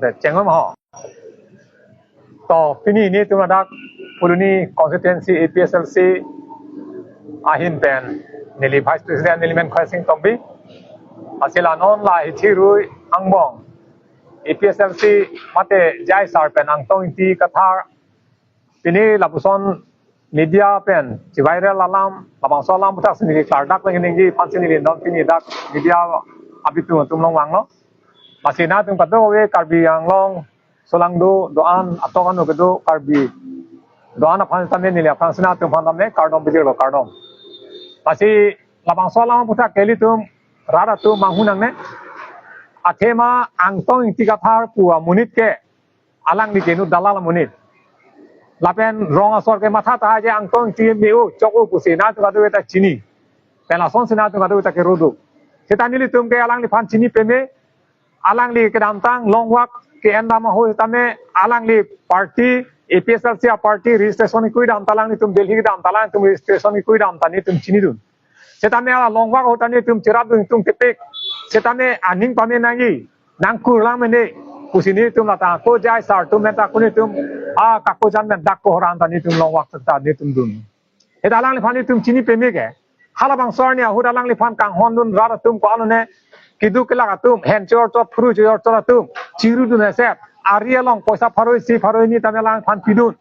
de chengom ho to pini ni tu dak puluni constituency APSLC ahin pen nili vice president element khasing tombi asila non la hichirui angbong APSLC mate jai sar pen angtong ti kathar pini lapuson media pen ci viral alam labang solam putak sini klardak lagi ni fansin ni non pini dak media abitu tumlong wanglo masina tung padu we karbi anglong solangdo doan atokan ogedo karbi doan aphan tamen ni aphan sina tung phan tamne kardom bijero kardom pasi labang solam putak keli tum rara tu manghunang ne athema angtong ti kathar puwa munit ke alang di kenu dalal munit lapen rong asor ke matha ta je angtong ti meu choko pusina tu kadu eta chini pelason sina tu kadu eta ke rodu setani li tum ke alang li phan chini peme alang li ke damtang longwak ke endama ho tame alang li party APSLC party registration kui dam talang ni tum delhi ke dam talang tum registration kui dam tani tum chini dun setame longwak ho tani tum chirap dun tum tepek setame aning pame nangi nangkur lang mene kusini tum lata ko jai sar tum meta kuni tum kako jan men dak ko horan tani tum long wak ta ni tum dun eta alang li phani tum chini peme ke halabang sorni hu dalang li phan kang hon dun ra tum ko anone kidu ke laga tum hen chor chor fru chor chor tum chiru dun set aria long poisa pharoi si pharoi ni tamelang phan pidun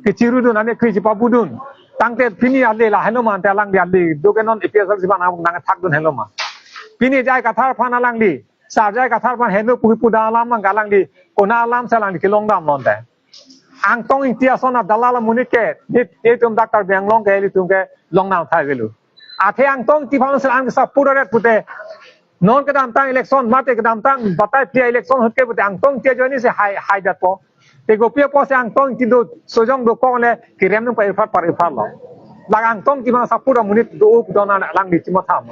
ke chiru dun ane kri pabu dun tangte pini alle la henoman te alang di alle dogenon APSL siban nang thak dun heloma pini jai kathar phan alang di sarjai kathar phan henu puhi puda alam mang galang di kona alam salang di kilong dam non te angtong intia sona dalala munike ni tum dakar benglong ke li tum ke long naw thai gelu athe angtong ti phan sel ang sa pura ret pute non ke dam tang election mate ke dam tang batai pia election hotke pute angtong ti joni se hai dat po te go pia po se angtong ti do sojong do ko le ki rem nang pa ifat lo lag angtong ti ma sa pura munit do up dona lang di chimo tham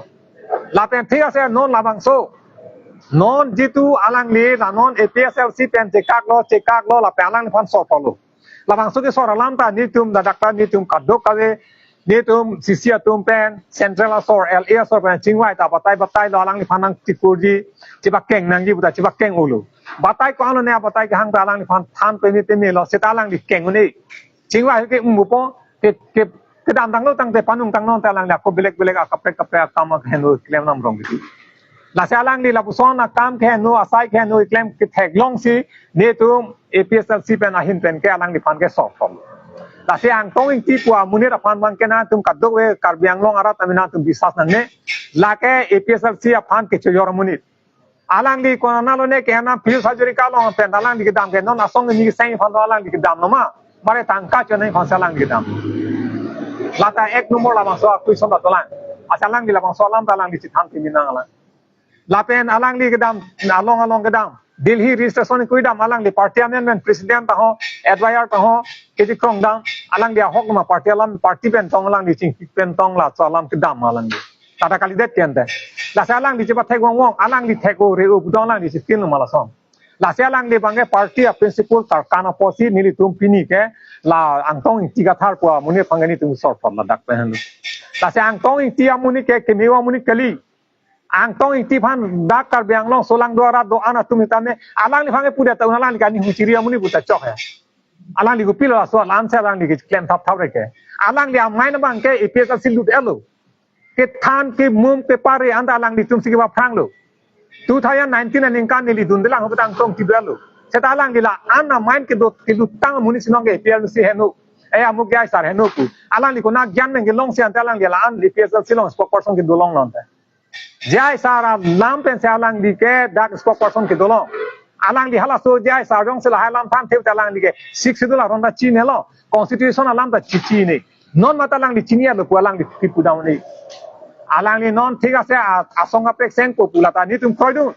la pen thia se non labang so non jitu alang li la non APSLC pen cekak lo la pe alang phan so polo labang so ke so alam ta ni tum da dakta ni tum kadok kawe ni tum sisia tum pen central asor LA asor pen chingwai ta batai lo alang li phanang tikurji chibakeng nangji buta chibakeng ulu batai ko alo ne batai ke hang ta alang li phan than pe ni lo seta alang li keng ni chingwai ke umupo ke dam tang lo tang te panung tang non ta alang la ko belek akapek akam henu klem nam rong gitu la salang di la puson na kam ke no asai ke no claim ke thek long si ne tum APSLC pen ahin pen ke alang di pan ke sok pom la se ang tong ti pua munira pan ban ke na tum kadok we karbiang long arat amina tum bisas na ne la ke APSLC apan ke choyor munit alang di kona lo ne ke na phil sajuri ka long pen alang di ke dam ke no na song ni sai phan alang di ke dam no ma mare tang ka cho nei phan salang di ke dam la ta ek number la ma so kui so da tolang asalang di la ma so alam talang di chitham ti minang ala lapen alang li gedam along gedam Delhi registration kui dam alang li party amendment president ta ho advisor ta ho keji krong dam alang dia hok ma party pen tong alang di ching pen tong la salam gedam alang di tata kali det ken te la salang di cepat thek wong alang di thek o re o budong lang di skin mala som la salang di bange party a principal tar kana posi nili tum pini ke la angtong tiga thar ko muni pangani tum sort for la dak pen la sa angtong ti amuni ke mewa muni kali angtong iti phan dakar benglong solang dwara do ana tumi tame alang li phange puda ta alang li kani huchiri amuni buta chok hai alang li gupil la so alang sa alang li claim thap thap reke alang li amai na bang ke APSLC lut elo ke than ke mum ke pare anda alang li tum sikiba phang lo 2019 aning kan li dun delang hobang tong ti belo seta alang li la ana main ke do ti lut tang muni sinong ke APSLC henu amuk gai sar henu ku alang li ko na gyan men ke long se alang li la an APSLC long spokesperson ke do long non ta jai sara lam pen alang di ke dak spokesperson ke dolong alang di hala so jai sarjong sela halam than theu talang di ke 6 dola ronda chin helo constitution alam ta chichi ni non mata alang di chinia lo alang di tipu daun ni alang ni non ঠিক আছে asonga pek seng ko pulata ni tum khoi du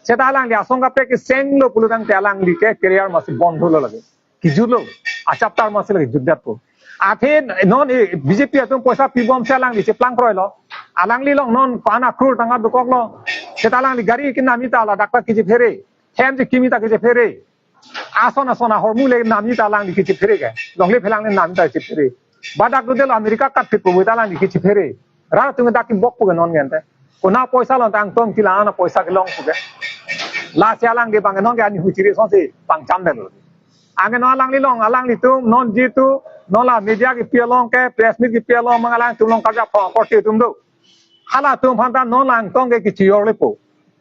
seta alang di asonga pek seng lo pulutang te alang di ke career masi bondho lo lage ki julo achaptar masi lage juddat ko athe non BJP atum poisa pibom se alang di se plang kroi lo alang li long non pana krur tanga dukok lo setalang li gari kin nami ta la dakta kiji fere hem ji kimi ta kiji fere asona hormule nami ta lang li kiji fere ke longle phelang le nami ta kiji fere badak do del america kat pe ko ta lang li kiji fere ra tung da ki bok pu non ngente ko na poisa lo tang tong ti la na poisa ke long pu ke last alang di bang non ke ani huciri son si bang jam deh angin non alang li long alang li tu non jitu non la media ki pialong ke press meet ki pialong mengalang tu long kerja korti tum tu hala tum pantan non lang tong ke kecil orang lepo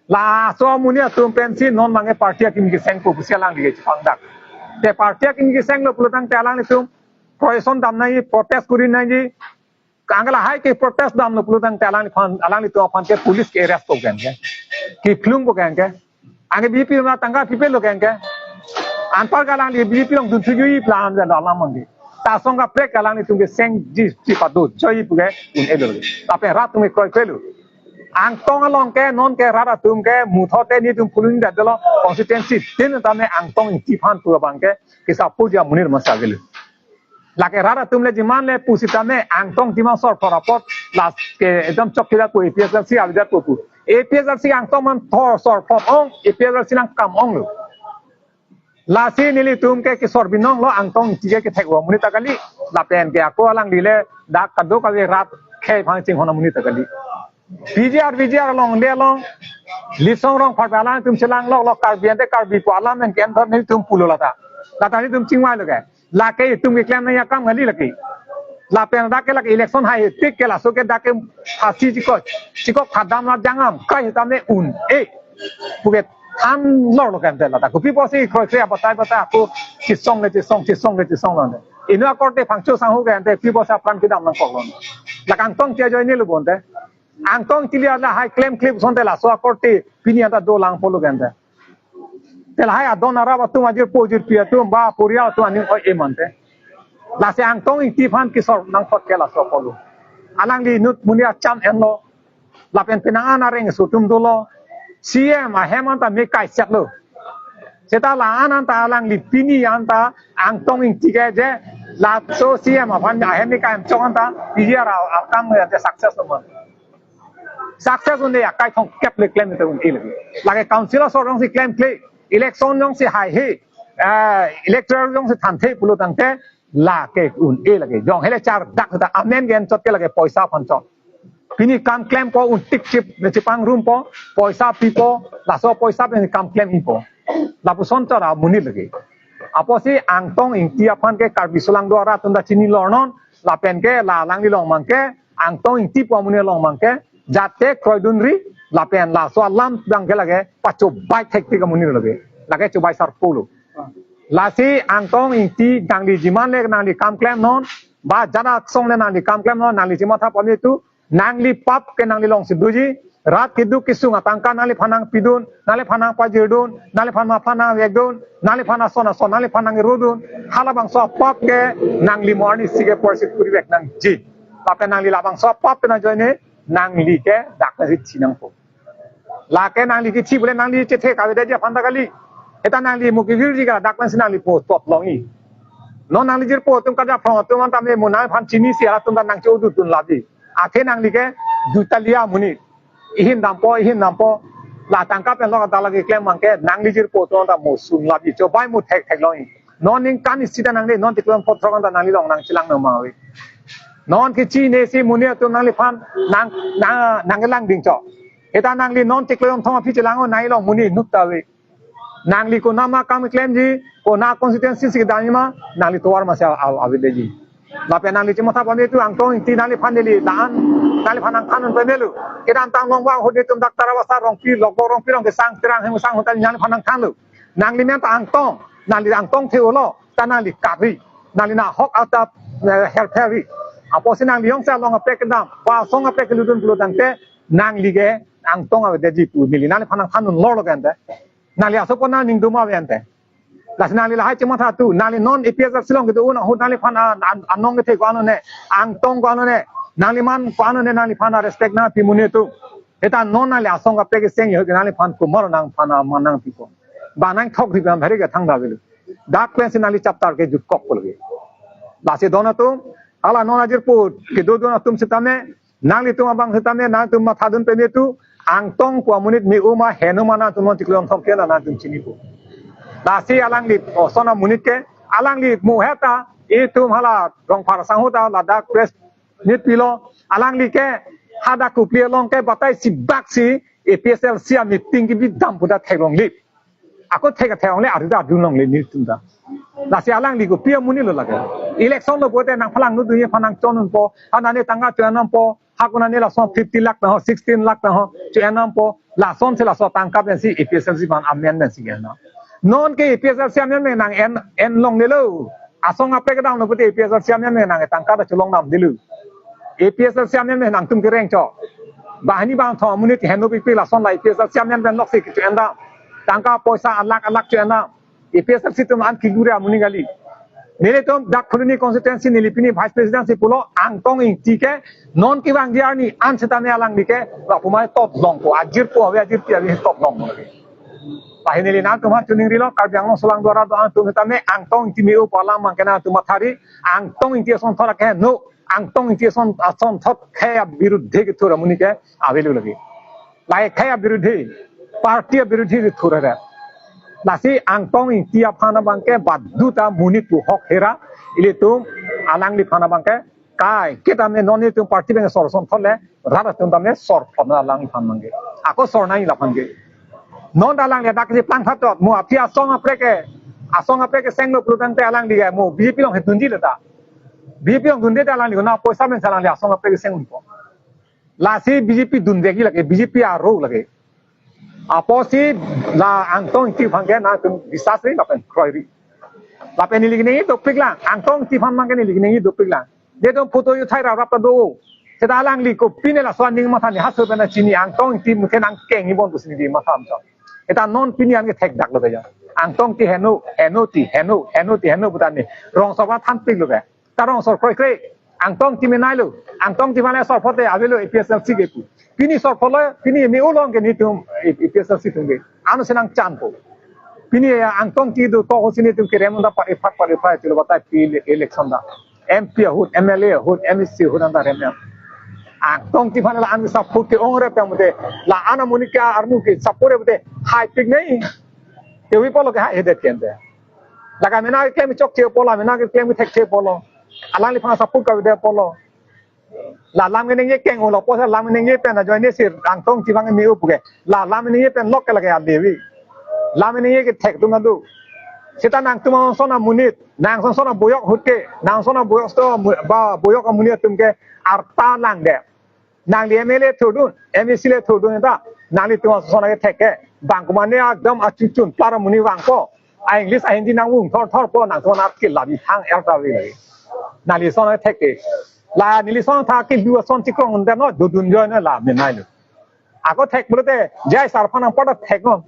la so munia tum pensi non mangai parti akim ki seng pu busia lang di Jepang dak te parti akim ki seng lo pulutang te alang li tum proyeson dam nai protest kuri nai Angala hai ke protest dam lo pulutang te alang li tu apan ke police ke arrest ko gen ke ki flung ko gen ke ange BP na tangga people lo gen ke anpar galang li BP long dun tuju plan da alam mangi ta songa prek galang li tumge seng ji padu choi puge un edol tape rat tum koi kelu ang tong along ke non ke rara tum ke muthote ni tum pulun da dalo constituency tin tame ang tong ti phan pu bang ke kisa puja munir masagelu lake rara tumle jiman le pusita me angtong timang sor porapot las ke edam chokila ko APSLC avida ko pu APSLC angtong man thor sor popong APSLC nang kam ong lu lasi nili tum ke sor binong lo angtong tige ke thekwa muni takali la pen ke ko alang dile dak kado ka rat khe phang ching hona muni takali BJR long le long lisong rong phatbalang tum chilang lo kar biante kar bi ko alam men ken thor ni tum pulo lata ni tum chingwai lo ke lake tum ke klam na kam ngali laki la pen da ke lak election hai tik ke la so ke da ke phasi chiko khadam na jangam kai tamne un puget an lor lo kan la ta ko pipo si khoi khia batai ko chisong la ino akorte phangcho sang ho kan te pipo sa plan kidam nang kolon la kang tong che joy ni lu bonte ang tong tilia la hai claim clip son te la so akorte pini ata do lang polo kan te tel hai adon araba tu majir pojir pia tu ba puria tu ani oi emante la se ang tong ti phan ki sor nang phot ke la so polo alang li nut munia cham enlo la pen penang ana reng so tum dolo CM a hemanta me kai sek lo seta la ananta alang li pini anta ang tong ti ke je la so CM a phan a hem kai am chong anta dia ra kam nge success lo success unde ya kai thong kep le claim te un ile la ke councilor so rong si claim claim election yang si hai he electoral yang si tante pulo tante la ke un lagi jong hele char dak ta amen gen chot ke lage paisa phancho pini kam claim po un tik chip ne chipang room po paisa pipo la so paisa pe kam claim ipo la puson chara muni lagi apo si angtong ing tia phan ke kar bisulang do ra tunda chini lornon la pen ke la lang li long mang ke angtong ing ti po muni long mang ke jate kroidunri la pen la so lam bang ke lage pacho bai thek ti ka muni lage lage chubai sar pulu la si angtong ing ti dangli jiman le nang li kam claim non ba jana song le nang li kam claim non nang li jima tha pami tu nang li pap ke nang li long siduji rat kidu kisung atangka nang li phanang pidun nang li phanang pajidun nang li phanang phanang yegdun nang li phanang sona sona nang li phanang rodun halabang so pap ke nang li morni sige porsit puri bek nang ji pape nang li labang so pap na joine nang li ke dak na chinang po la ke nang li ki chi bole nang li che the ka de ja phanda kali eta nang li mukivir ji ka dak na sinang li po top longi non nang li jir po tum ka ja phang tum ta me munai phan chini si ala tum da nang chou du tun labi athe nang li ke dutalia muni ihin nampo la tangka pen lo ka lagi claim mangke nang li jir po to ta mo sum labi cho bai mu thek thek longi non ning kan sida nang le non ti klon pot thong ta nang li long nang chilang no ma wi non ki chi ne si muni to nang li phan nang lang ding cho eta nang li non ti klon thong phi chilang nai long muni nut ta wi nang li ko nama kam claim ji ko na constituency si dani ma nang li towar ma sa avide ji la pe nang li chi ma tha pami tu ang tong ti nang li phan li dan nang li phanang khanon pe melu kidan tang long wa ho de tum dak tara wasa rong pi lok rong pi rong ke sang terang hem sang hotel nang phanang khan lu nang li men ta ang tong nang li ang tong theu lo ta nang li kari nang li na hok out help heavy apo si nang li yong sa long a pe kedam wa song a pe ke lu dun lu dan te nang li ge ang tong a de ji pu mi li nang li phanang khanon lo lo kan te nang li aso ko na ning du ma wen te las nang li la hai chima tha tu nang li non APS silong ke tu una hu nang li phan anong ke the ko ano ne ang tong ko ano ne nang li man ko ano ne nang li phan respect na pi mune tu eta non nang li asong ka pe ke seng yo ke nang li phan ko mar nang phan man nang pi ko ba nang thok ri bam bhari ke thang da belu dak pe nang li chaptar ke jut kok ko ge la se dona tu ala non ajir pu ke do dona tum sitame nang li tum abang sitame nang tum ma thadun pe me tu ang tong ko munit mi uma henumana tum ti klom thok ke na tum chini pu dasi alang li sona munit ke alang li mu heta itu hala rong phar sang hota ladak press nit pilo alang li ke hada ku pli long ke batai si bak si APSL sia meeting ki bi dam puda thairong li Aku take thang le arida dunong le ni tunda. La si alang li ko pia muni lo laga. Election lo bote nang phalang nu duye phanang chonun po anane tanga chuanam po hakuna ne la son 50 lakh na ho 16 lakh na ho chuanam po la son se la so tangkap den si EPSLC ban amendment si gen na. Non ke EPSLC amendment nang en long ne lo. Asong apre ke dang no bote EPSLC amendment nang tangkap da cholong nam dilu. EPSLC amendment nang tum ke reng cho. Bahani bang tho muni ti henu pi la son la EPSLC amendment nok si ki chuanda. Tangka poisa alak chuana EPSLC tum an kigure amuni gali nele tum dak phuluni constituency nilipini vice presidency pulo angtong ing tike non ki bang dia ni an setane alang dike la pumai top long ko ajir po ave ajir ti ave top long bahini lina tum ha tuning rilo karbyang no sulang dora do an tum setane angtong ti meu pala mangkena tum thari angtong ing ti son thora ke no angtong ing ti son thot khaya biruddhe ke thora muni ke avelu lagi lai khaya biruddhe party biruddhe ke thora Lasi angtong ing tiap hana bangke baduta munit tu hok hera ili tum alang li hana bangke kai kita me noni tum parti bang sor son thole rada tum tamne sor phona alang phan mangge ako sor nai la phange non alang le dak ji plang phatot mu apia song apreke senglo plutang te alang diga mu BJP long hetunji leta BJP long dunde te alang li na poisa men salang le asong apreke seng po lasi BJP dundegi lage BJP aro lage Aposi la angtong ti phangge na tum disasri la pen kroiri la pen ligne to pigla angtong ti phang mangge ligne to pigla de to photo yu thai ra rap do seda lang li ko pine la swan ning ma thani hasu bena chini angtong ti mukhe nang keng ni bon busni di ma tham cho eta non pini ang thek dak lo ga angtong ti henu butan ni rong sawa tham pig lo ga ta rong sor kroi angtong ti menai lo angtong ti mane sor phote avelo EPSLC ge ku Pini sor phola pini me ulong ke ni tum EPSLC tumbe anu senang champo pini angtong ti do ko sini tum kerem da pa efak pa chilo bata pi election da MP hut MLA hut MEC hut anda remya angtong ti phanala an support ke ongre pe mute la ana monika arnu ke support mute high pick nei te wi polo ke high hedet kende laga mena ke mi chok che pola mena ke mi thek che polo alang li phana support ka de polo la lam ke nge keng lo posa lam nge pen na join sir angtong ti bang mi upuge la lam nge pen lok ke laga dewi lam nge ke thek tum nadu sita nang tum sona munit nang sona boyok hutke nang sona boyok sto ba boyok munit tum ke arta lang de nang li MLA thudun MEC le thudun da nang li tum sona ke thek ke bang ko mane akdam achuchun para muni wang ko a english a hindi nang wung thor po nang sona ke la bi thang elta wi nang li sona thek ke la nilison tha ki biwa son ti krong nda no dudun jo na la menai lo ako thek bolte jai sar phana pada thek no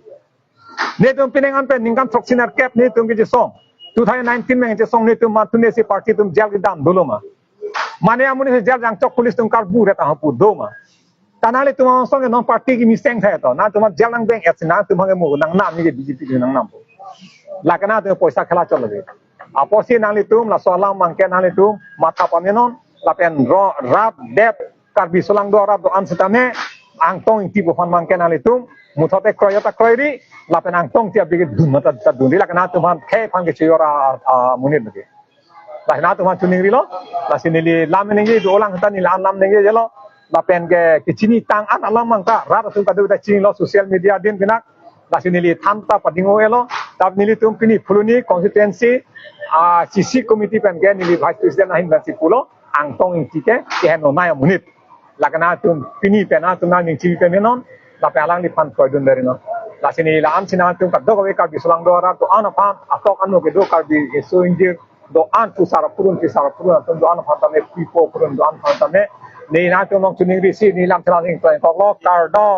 ne tum pineng an pe ningkan toxinar cap ne tum ki song 2019 में जे song ne tum ma tune si party tum jal ki dam dolo ma mane amuni se jal jang chok police tum kar bu reta ha pu do ma tanale tum song non party ki miseng tha to na tum jal nang beng esna tum ha mo nang nam ni BJP nang nam la kana to poisa khela chol le aposi nang li tum la solam mangke nang li tum mata pamenon lapen rap dep karbi solang do rap do ansitame angtong ti bo fan mangken alitum mutote kroyota kroiri lapen angtong ti abige dumata ta dundi lakana tuman khe phang ke chiora munit lagi lahna tuman tuning rilo lasinili lamningi do lang tani lam ningi jelo lapen ke kichini tang an alam mangka rap tum kadu ta chini lo social media din binak lasinili thamta padingo elo tab nili tum pini fuluni constituency CC committee pen ke nili vice president ahin bansi pulo angtong ing tike ke no na munit lagana tum pini pena tum na ning chi pemenon la pelang di pan koidun dari no la sini la am sina tum kaddo ko ka bisulang do ra to ana pan atok anu ke do ka bi so injir do an tu sara purun tum do ana pan ta me pipo purun do an pan ta me ni na tum nong tuning ri si ni lam tla ing to ko lo kar do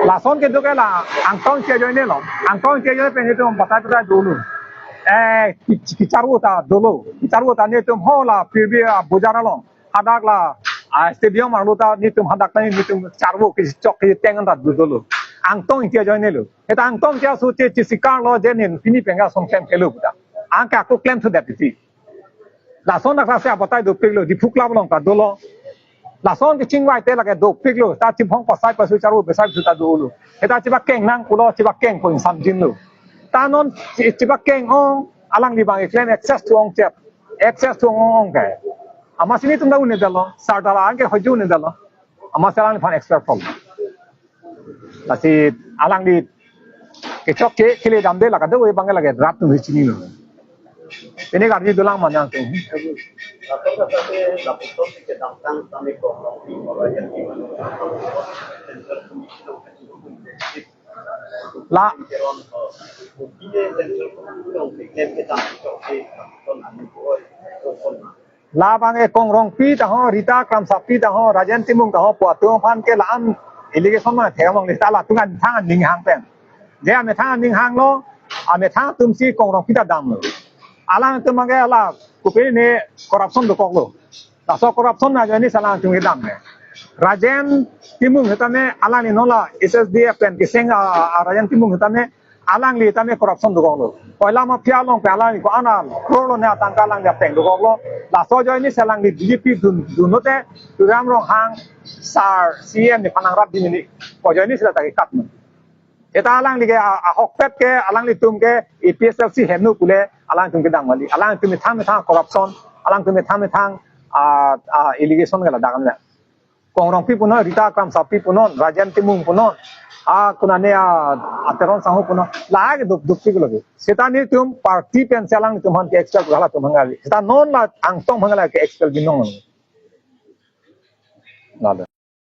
la son ke do ke la angtong ke joine lo angtong ke joine pe ni tum bata ta dulu kicarwota dolo kicarwota ni tum hola pirbi bojara lo hadak la stadium arlota ni tum hadak ni tum charwo ki chok ki tengan ta dolo angtong ke joine lo eta angtong ke su che sikar lo jenin pini penga som kem kelo buta angka ko claim to that ti la son na klase bata do peglo di phukla bolong ta dolo la son ke chingwai te la ke do piglo ta chim hong pasai pasu charu besai su ta do eta chiba keng nang kulo chiba keng ko sam jin lo ta non chiba keng ong alang li bang claim access to ong chep access to ong ke ama sini tum da une dalo sartala anke hoju une dalo ama salang fan expert from nasi alang di kecok ke kile damde laga de we bangal lage rap tu chini lo ini garji dulang manjang tu la la bange kongrong pi ta ho rita kram sapi ta ho rajan timung ta ho po tu phan ke lam irrigation ma thewang le ta la tungan thang ning hang pen je ame thang ning hang lo ame thang tum si kongrong pi ta dam lo alang tu mage ala kupe ne corruption do koklo ta so corruption na jani salang tung dam ne rajan timung hetame alang ni nola ssdf pen kiseng rajan timung hetame alang li tame corruption do koklo koila ma phia long pa alang ko ana krolo ne atangka lang ya peng do koklo la so jani salang li dgp du note tu ram rong hang sar cm ni panang rap dinini ko jani sila ta kat eta alang li ke a hokpet ke alang li tum ke epslc hemnu kule alang tum ke dang mali alang tum tham corruption alang tum tham irrigation gala dagam na kongrong pi puno rita kam sapi puno rajan timung puno kunane ateron sahu puno lag dukti gulo seta ni tum party pen salang tum han ke expel gala tum hangali seta non la angtong hangala ke expel binong nada